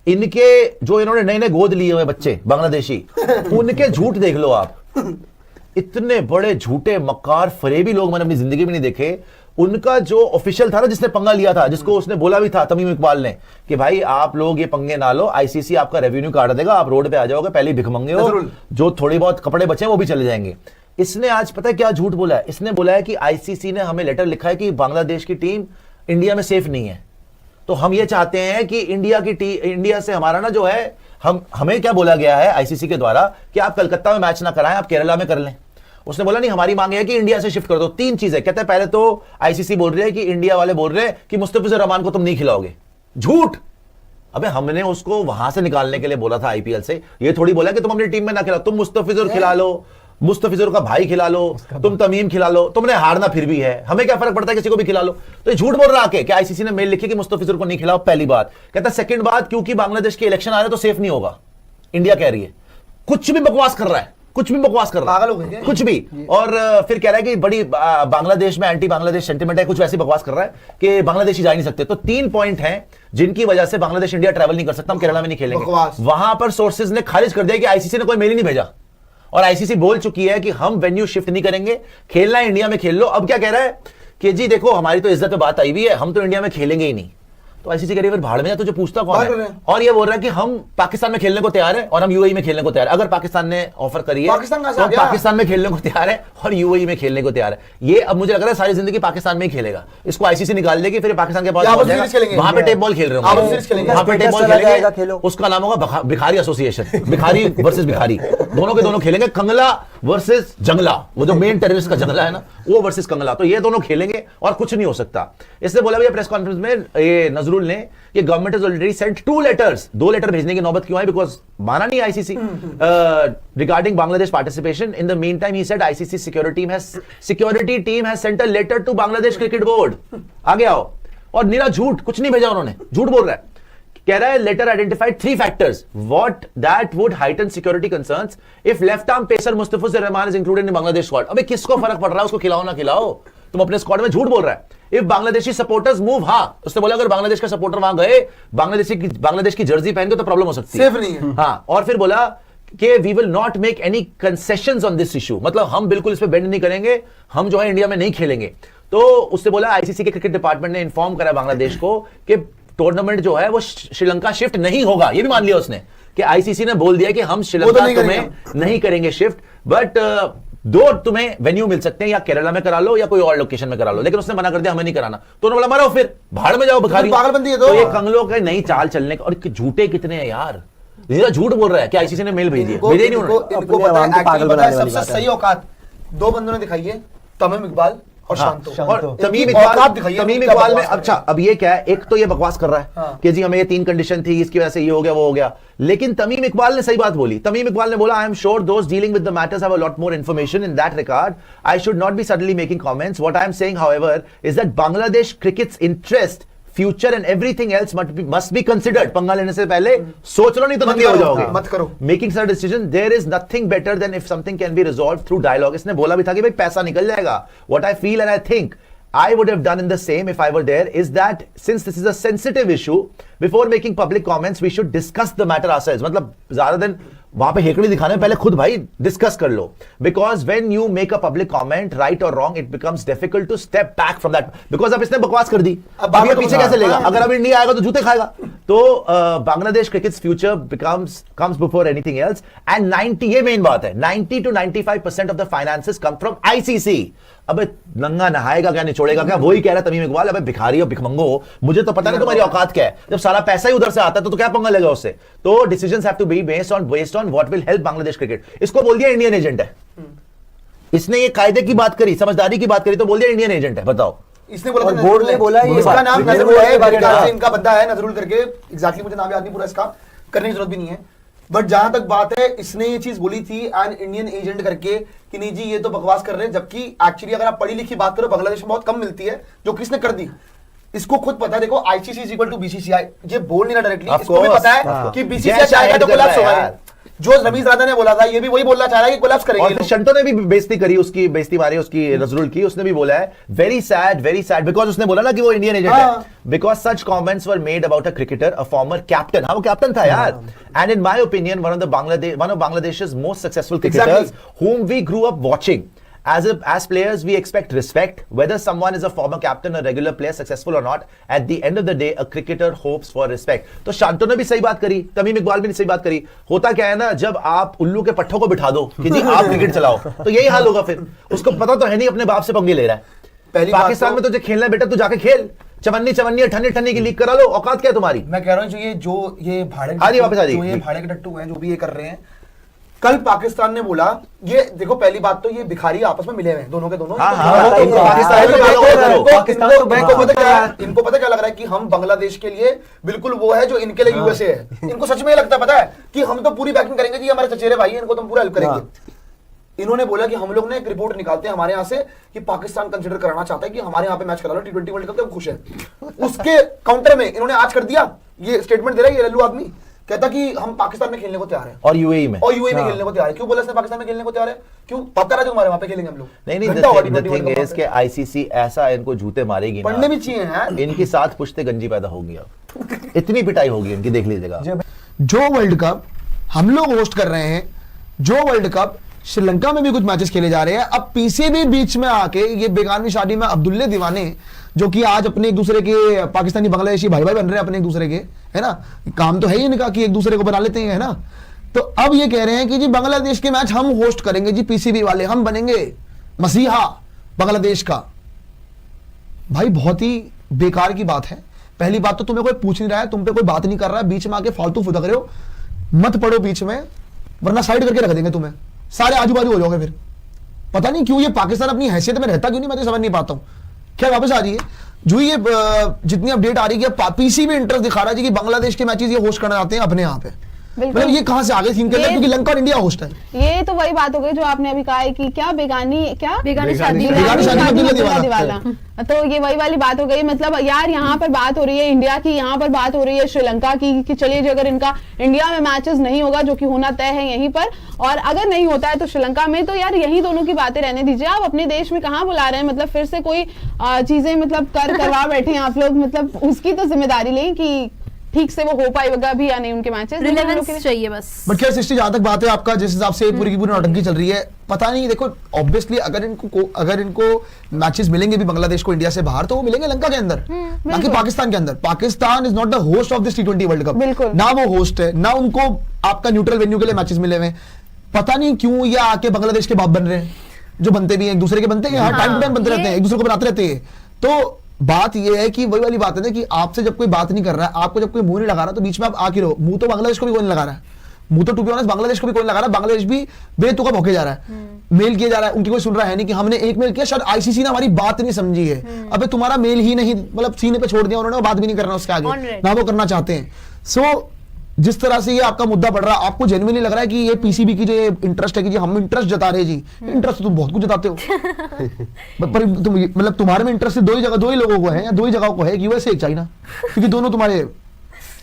इनके जो इन्होंने नए नए गोद लिए हुए बच्चे बांग्लादेशी, उनके झूठ देख लो आप। इतने बड़े झूठे मक्कार फरेबी लोग मैंने अपनी जिंदगी में नहीं देखे। उनका जो ऑफिशियल था ना, जिसने पंगा लिया था, जिसको उसने बोला भी था तमीम इकबाल ने कि भाई आप लोग ये पंगे ना लो, आईसीसी आपका रेवेन्यू काट देगा, आप रोड पे आ जाओगे, पहले भिखमंगे हो, जो थोड़ी बहुत कपड़े बचे वो भी चले जाएंगे। इसने आज पता है क्या झूठ बोला है? इसने बोला है कि आईसीसी ने हमें लेटर लिखा है कि बांग्लादेश की टीम इंडिया में सेफ नहीं है, तो हम ये चाहते हैं कि इंडिया से हमारा ना जो है, हमें क्या बोला गया है आईसीसी के द्वारा कि आप कलकत्ता में मैच ना कराएं, आप केरला में कर लें। उसने बोला नहीं, हमारी मांग है कि इंडिया से शिफ्ट कर दो। तीन चीजें कहते हैं, पहले तो आईसीसी बोल रही है कि इंडिया वाले बोल रहे हैं कि मुस्तफिजुर रहमान को तुम नहीं खिलाओगे। झूठ। अबे हमने उसको वहां से निकालने के लिए बोला था आईपीएल से, ये थोड़ी बोला कि तुम अपनी टीम में ना खिलाओ, तुम मुस्तफिजुर खिला लो, मुस्तफिजुर का भाई खिला लो, तुम तमीम खिला लो, तुमने हारना फिर भी है, हमें क्या फर्क पड़ता है, किसी को भी खिला लो। तो ये झूठ बोल रहा है कि आईसीसी ने मेल लिखी कि मुस्तफिजुर को नहीं खिलाओ, पहली बात। कहता सेकंड बात, क्योंकि बांग्लादेश के इलेक्शन आ रहे तो सेफ नहीं होगा, इंडिया कह रही है। कुछ भी बकवास कर रहा है, कुछ भी बकवास कर रहा है, कुछ भी। और फिर कह रहा है कि बड़ी बांग्लादेश में एंटी बांग्लादेश सेंटिमेंट है, कुछ वैसी बकवास कर रहा है कि बांग्लादेशी जा नहीं सकते। तो 3 पॉइंट हैं जिनकी वजह से बांग्लादेश इंडिया ट्रैवल नहीं कर सकता, हम केरला में नहीं खेलेंगे। वहां पर सोर्सेज ने खारिज कर दिया कि आईसीसी ने कोई मेल ही नहीं भेजा, और आईसीसी बोल चुकी है कि हम वेन्यू शिफ्ट नहीं करेंगे, खेलना है इंडिया में खेल लो। अब क्या कह रहा है कि जी देखो हमारी तो इज्जत पे बात आई हुई है, हम तो इंडिया में खेलेंगे ही नहीं। तो आईसीसी कह रही है फिर भाड़ में जा, तुझे पूछता कौन है? और ये बोल रहा है कि हम पाकिस्तान में खेलने को तैयार है और हम यूएई में खेलने को तैयार है। अगर पाकिस्तान ने ऑफर करी है तो पाकिस्तान में खेलने को तैयार है और यूएई में खेलने को तैयार है। ये अब मुझे लग रहा है सारी जिंदगी पाकिस्तान में ही खेलेगा। इसको आईसीसी निकाल देगी, फिर पाकिस्तान के पास वहां पे टेप बॉल खेल रहे होंगे, वहां पे टेप बॉल खेलेंगे, उसका नाम होगा भिखारी एसोसिएशन, भिखारी वर्सेस भिखारी, दोनों के दोनों खेलेंगे। कंगला वर्सेस जंगला, वो जो मेन टेररिस्ट का जंगला है ना, वो वर्सेस कंगला, तो ये दोनों खेलेंगे और कुछ नहीं हो सकता। इसने बोला भैया प्रेस कॉन्फ्रेंस में ये नजरुल ने कि government has already sent 2 letters, 2 letter भेजने की नौबत क्यों आई? बिकॉज माना नहीं ICC regarding Bangladesh participation. In the meantime he said ICC security team has sent a letter to Bangladesh cricket board. आगे आओ। और नीरा झूठ, कुछ नहीं भेजा उन्होंने, झूठ बोल रहा है। कह रहा है letter identified 3 factors what that would heighten security concerns if left arm pacer Mustafizur Rahman is included in Bangladesh squad. अबे किसको फर्क पड़ रहा है, उसको खिलाओ ना खिलाओ, तुम अपने स्क्वाड में। झूठ बोल रहा है। इफ बांग्लादेशी सपोर्टर्स मूव, हाँ उसने बोला अगर बांग्लादेश का सपोर्टर वहां गए बांग्लादेश की जर्सी पहन के तो प्रॉब्लम हो सकती है, सेफ नहीं है। हाँ। और फिर बोला कि we will not make any concessions on this issue, मतलब हम बिल्कुल इस पे बेंड नहीं करेंगे, हम जो है इंडिया में नहीं खेलेंगे। तो उसने बोला आईसीसी के क्रिकेट डिपार्टमेंट ने इन्फॉर्म करा बांग्लादेश को कि टूर्नामेंट जो है वो श्रीलंका शिफ्ट नहीं होगा। ये भी मान लिया उसने कि आईसीसी ने बोल दिया कि हम श्रीलंका तुम्हें नहीं करेंगे शिफ्ट, बट 2 तुम्हें वेन्यू मिल सकते हैं, या केरला में करा लो या कोई और लोकेशन में करा लो। लेकिन उसने मना कर दिया, हमें नहीं कराना। तो उन्होंने बोला मरो फिर, भाड़ में जाओ भिखारी। पागलबंदी है तो ये कंगलों के नई चाल चलने का। और झूठे कितने हैं यार, झूठ बोल रहा है कि आईसीसी ने मेल भेज दिया, भेजे नहीं उन्होंने। सबसे सही औकात 2 बंदों ने दिखाई है, तमीम इकबाल और शांतो। और तमीम इकबाल में अच्छा अब ये क्या है, एक तो ये बकवास कर रहा है कि जी हमें ये 3 कंडीशन थी, इसकी वजह से ये हो गया वो हो गया। लेकिन तमीम इकबाल ने सही बात बोली। तमीम इकबाल ने बोला I am sure those dealing with the matters have a lot more information in that regard, I should not be suddenly making comments. What I am saying however is that Bangladesh crickets interest, future and everything else must be considered. पंगा लेने से पहले सोच लो, नहीं तो नंगे हो जाओगे। मत करो। Making such decision, there is nothing better than if something can be resolve through dialogue. इसने बोला भी था कि भाई पैसा निकल जाएगा। What I feel and I think I would have done in the same if I were there is that since this is a sensitive issue, before making public comments, we should discuss the matter ourselves. मतलब ज़्यादा दिन वहां पे हेकड़ी दिखाने पहले खुद भाई discuss कर लो। Because when you make a public comment, right or wrong, it becomes difficult to step back from that. Because अब इसने बकवास कर दी, अब ये पीछे कैसे लेगा? अगर अब इंडिया आएगा तो जूते खाएगा। तो Bangladesh crickets future comes before anything else. And 90 ये मेन बात है, 90 to 95% of the finances come from ICC. अबे नंगा नहाएगा क्या, निचोड़ेगा क्या? वही कह रहा है तमीम इकबाल, अबे भिखारी हो भिखमंगो हो, मुझे तो पता नहीं तुम्हारी औकात क्या है। जब सारा पैसा ही उधर से आता है तो क्या पंगा लेगा उससे? तो decisions have to be based on what will help Bangladesh cricket. इसको बोल दिया इंडियन एजेंट है। इसने ये कायदे की बात करी, समझदारी की बात करी, तो बोल दिया इंडियन एजेंट है। बताओ, इसने बोला और बोर्ड ने बोला इसका नाम नजरुल है, इनका बंदा है नजरुल करके, एग्जैक्टली मुझे नाम याद नहीं पूरा, इसका करने की जरूरत भी नहीं है। बट जहां तक बात है, इसने ये चीज बोली थी एन इंडियन एजेंट करके कि नहीं जी ये तो बकवास कर रहे हैं, जबकि एक्चुअली अगर आप पढ़ी लिखी बात करो बांग्लादेश में बहुत कम मिलती है, जो किसने कर दी। इसको खुद पता है, देखो ICC is equal to BCCI, ये बोल नहीं रहा डायरेक्टली, इसको भी पता है कि बीसीसीआई चाहेगा तो कोलैप्स होगा। जो रमीज राजा ने बोला था ये भी वही बोलना चाह रहा है कि कोलैप्स करेंगे और ये फिर लोग। शंटो ने भी बेइज्जती करी, उसकी बेइज्जती मारी उसकी नजरुल की। उसने भी बोला है वेरी सैड बिकॉज उसने बोला ना कि वो इंडियन एजेंट है, because such comments were made about a cricketer, a former captain. हाँ वो कैप्टन था यार। And in my opinion one of Bangladesh's most successful cricketers whom we grew up watching. As players, we expect respect. Whether someone is a former captain or regular player, successful or not, at the end of the day, a cricketer hopes for respect. तो शांतो ने भी सही बात करी, तमीम इकबाल भी ने सही बात करी। होता क्या है ना, जब आप उल्लू के पट्ठों को बिठा दो कि जी आप क्रिकेट चलाओ, तो यही हाल होगा फिर। उसको पता तो है नहीं अपने बाप से पंगे ले रहा है। पहली बात पाकिस्तान में तुझे खेलना है बेटा, तू जाके खेल, चवन्नी अठन्नी की लीग करा लो, औकात क्या है तुम्हारी? मैं कह रहा हूँ जो ये भाड़े आ जाइए, वापस आ जाइए। जो ये भाड़े के टट्टू हैं जो भी ये कर रहे हैं, कल पाकिस्तान ने बोला, ये देखो पहली बात तो ये भिखारी आपस में मिले हुए हैं दोनों के दोनों। इनको पता क्या लग रहा है कि हम बांग्लादेश के लिए बिल्कुल वो है जो इनके लिए यूएसए है। इनको सच में लगता है पता है कि हम तो पूरी बैकिंग करेंगे जी, हमारे चचेरे भाई हैं, इनको तो हम पूरा हेल्प करेंगे। इन्होंने बोला कि हम लोग ने एक रिपोर्ट निकालते हैं हमारे यहाँ से कि पाकिस्तान कंसिडर कराना चाहता है कि हमारे यहाँ पे मैच करा लो T20 वर्ल्ड कप, तो खुश है। उसके काउंटर में इन्होंने आज कर दिया, ये स्टेटमेंट दे रहा है ये लल्लू आदमी, कहता कि हम पाकिस्तान में खेलने को तैयार हैं और यूएई में खेलने को तैयार है। क्यों बोला इसने पाकिस्तान में खेलने को तैयार है? क्यों पता रहा तुम्हारे वहां पे खेलेंगे हम लोग? नहीं द थिंग इज कि आईसीसी ऐसा इनको जूते मारेगी, पढ़ने भी चाहिए यार। इनकी 7 पुश्ते गंजी पैदा होगी, अब इतनी पिटाई होगी इनकी, देख लीजिएगा। जो वर्ल्ड कप हम लोग होस्ट कर रहे हैं, जो वर्ल्ड कप श्रीलंका में भी कुछ मैचेस खेले जा रहे हैं, अब पीसीबी बीच में आके ये बेगानवी शादी में अब्दुल्ले दीवाने जो कि आज अपने एक दूसरे के पाकिस्तानी बांग्लादेशी भाई भाई बन रहे हैं अपने एक दूसरे के, है ना, काम तो है ही इनका कि एक दूसरे को बना लेते हैं, है ना। तो अब ये कह रहे हैं कि जी बांग्लादेश के मैच हम होस्ट करेंगे जी, पीसीबी वाले, हम बनेंगे मसीहा बांग्लादेश का। भाई बहुत ही बेकार की बात है। पहली बात तो तुम्हें कोई पूछ नहीं रहा है, तुम पे कोई बात नहीं कर रहा है, बीच में आके फालतू फुदक रहे हो, मत पड़ो बीच में, वरना साइड करके रख देंगे तुम्हें, सारे आजू बाजू हो जाओगे फिर। पता नहीं क्यों ये पाकिस्तान अपनी हैसियत में रहता क्यों नहीं, मैं तो समझ नहीं पाता हूं। क्या वापस आ रही है जो ये जितनी अपडेट आ रही है कि पीसीबी इंटरेस्ट दिखा रहा है कि बांग्लादेश के मैचेस ये होस्ट करना चाहते हैं अपने यहाँ पे। मतलब ये कहां से आगे सीन के अंदर, क्योंकि लंका और इंडिया होस्ट है। ये तो वही बात हो गई जो आपने अभी कहा है कि क्या बेगानी शादी वाला, तो ये वही वाली बात हो गई। मतलब यार यहाँ पर बात हो रही है इंडिया की, यहाँ पर बात हो रही है श्रीलंका की कि चलिए जो अगर इनका इंडिया में मैचेस नहीं होगा, जो कि होना तय है यहीं पर, और अगर नहीं होता है तो श्रीलंका में, तो यार यही दोनों की बातें रहने दीजिए। आप अपने देश में कहाँ बुला रहे हैं? मतलब फिर से कोई चीजें मतलब करवा बैठे हैं आप लोग, मतलब उसकी तो जिम्मेदारी लें कि ठीक से वो हो पाएगा भी या नहीं उनके मैचेस, रिलेवेंस चाहिए बस। बट क्या सृष्टि, जहां तक बात है आपका जिस हिसाब से पूरी की पूरी नौटंकी चल रही है, पता नहीं, देखो ऑब्वियसली अगर इनको मैचेस मिलेंगे भी बांग्लादेश को इंडिया से बाहर, तो वो मिलेंगे लंका के अंदर, ना कि पाकिस्तान के अंदर। Pakistan is not the host of this T20 world cup, ना वो होस्ट है, ना उनको आपका न्यूट्रल वेन्यू के लिए मैचेस मिले हुए। पता नहीं क्यों ये आके बांग्लादेश के बाप बन रहे हैं, जो बनते भी हैं एक दूसरे के, बनते हैं हर टाइम टू टाइम बनते रहते हैं, एक दूसरे को बनाते रहते हैं। तो बात ये है कि वही वाली बात है ना कि आपसे जब कोई बात नहीं कर रहा है, आपको जब कोई मुंह नहीं लगा रहा, तो बीच में आप आके रहो। मुंह तो बांग्लादेश को भी कोई नहीं लगा रहा है, मुंह तो टू बी ऑनेस्ट बांग्लादेश को भी कोई नहीं लगा रहा, बांग्लादेश भी बेतुका भौंके जा रहा है, मेल किया जा रहा है, उनकी कोई सुन रहा है नहीं कि हमने एक मेल किया, शायद आईसीसी ने हमारी बात नहीं समझी है। अबे तुम्हारा मेल ही नहीं, मतलब सीने पे छोड़ दिया उन्होंने, बात भी नहीं करना उसके आगे, ना वो करना चाहते हैं। सो जिस तरह से ये आपका मुद्दा बढ़ रहा है, आपको जेन्युइनली लग रहा है कि ये पीसीबी की जो इंटरेस्ट है कि जी हम इंटरेस्ट जता रहे जी, इंटरेस्ट तो तुम बहुत कुछ जताते हो पर तुम मतलब तुम्हारे में इंटरेस्ट दो ही लोगों को है, या दो ही जगहों को है, यूएसए एक चाइना, क्योंकि दोनों तुम्हारे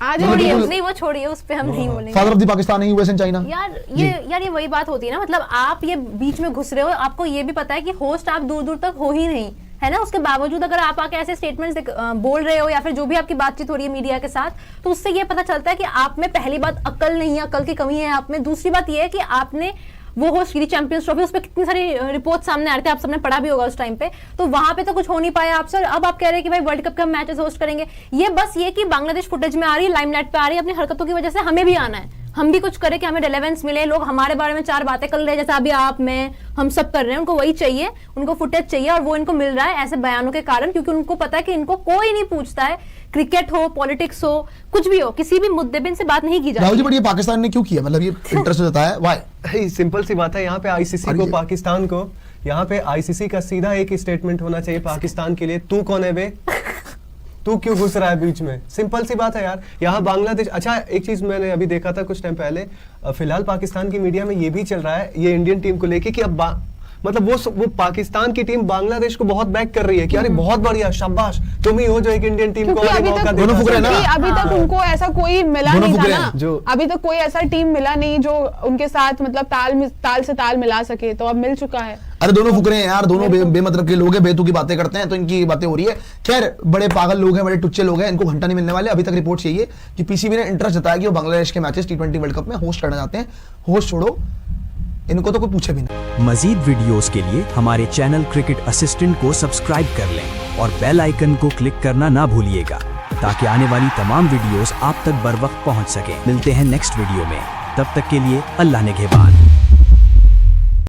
नहीं, वो छोड़िए, उस पे हम नहीं बोलेंगे। फादर ऑफ द पाकिस्तान है यूएस एंड चाइना। यार ये वही बात होती है ना, मतलब आप ये बीच में घुस रहे हो, आपको ये भी पता है कि होस्ट आप दूर दूर तक हो ही नहीं, है ना। उसके बावजूद अगर आप आके ऐसे स्टेटमेंट्स बोल रहे हो, या फिर जो भी आपकी बातचीत हो रही है मीडिया के साथ, तो उससे ये पता चलता है कि आप में पहली बात अक्ल नहीं है, अक्ल की कमी है आप में। दूसरी बात ये है कि आपने वो होस्ट की चैंपियंस ट्रॉफी, उस पर कितनी सारी रिपोर्ट सामने आ रहे थे, आप सबने पढ़ा भी होगा उस टाइम पे, तो वहां पे तो कुछ हो नहीं पाया आप सर। अब आप कह रहे हैं कि भाई वर्ल्ड कप के हम मैचेस होस्ट करेंगे, ये बस ये कि बांग्लादेश फुटेज में आ रही है, लाइमलाइट पे आ रही है, अपनी हरकतों की वजह से हमें भी आना है, हम भी कुछ करें कि हमें रेलेवेंस मिले, लोग हमारे बारे में 4 बातें कर रहे हैं, जैसे अभी आप, मैं, हम सब कर रहे हैं। उनको वही चाहिए, उनको फुटेज चाहिए, और वो इनको मिल रहा है ऐसे बयानों के कारण, क्योंकि उनको पता है कि इनको कोई नहीं पूछता है, क्रिकेट हो, पॉलिटिक्स हो, कुछ भी हो, किसी भी मुद्दे पे इनसे बात नहीं की जाती। राहुल जी, बट ये पाकिस्तान ने क्यों किया, मतलब ये इंटरेस्ट होता है, व्हाई? सिंपल सी बात है, यहाँ पे आईसीसी को, पाकिस्तान को, यहाँ पे आईसीसी का सीधा एक स्टेटमेंट होना चाहिए पाकिस्तान के लिए, तू कौन है बे, तू क्यों घुस रहा है बीच में? सिंपल सी बात है यार। यहाँ बांग्लादेश, अच्छा एक चीज मैंने अभी देखा था कुछ टाइम पहले, फिलहाल पाकिस्तान की मीडिया में ये भी चल रहा है ये इंडियन टीम को लेके कि अब मतलब वो पाकिस्तान की टीम बांग्लादेश को बहुत बैक कर रही है कि अरे बहुत बढ़िया, शाबाश, तुम ही हो जो एक इंडियन टीम को क्योंकि आगे अभी मौका तक देता दोनों फुकरे है। ना। क्योंकि अभी तक उनको ऐसा कोई मिला दोनों नहीं था फुकरे ना, हैं, जो- अभी तक कोई ऐसा टीम मिला नहीं जो उनके साथ मतलब ताल से ताल मिला सके, तो अब मिल चुका है। अरे दोनों फुकरे हैं यार, दोनों बेमतलब के लोग हैं, बेतु की बातें करते हैं, तो इनकी बातें हो रही है। खैर, बड़े पागल लोग हैं, बड़े टुच्चे लोग हैं, इनको घंटा नहीं मिलने वाले। अभी तक रिपोर्ट चाहिए कि पीसीबी ने इंटरेस्ट जताया कि वो बांग्लादेश के मैचेस T20 वर्ल्ड कप में होस्ट करना चाहते हैं। होस्ट छोड़ो, इनको तो कोई पूछे भी नहीं। मजीद वीडियोस के लिए हमारे चैनल क्रिकेट असिस्टेंट को सब्सक्राइब कर लें और बेल आइकन को क्लिक करना ना भूलिएगा ताकि आने वाली तमाम वीडियोस आप तक बर वक्त पहुंच सके। मिलते हैं नेक्स्ट वीडियो में, तब तक के लिए अल्लाह निगहबान।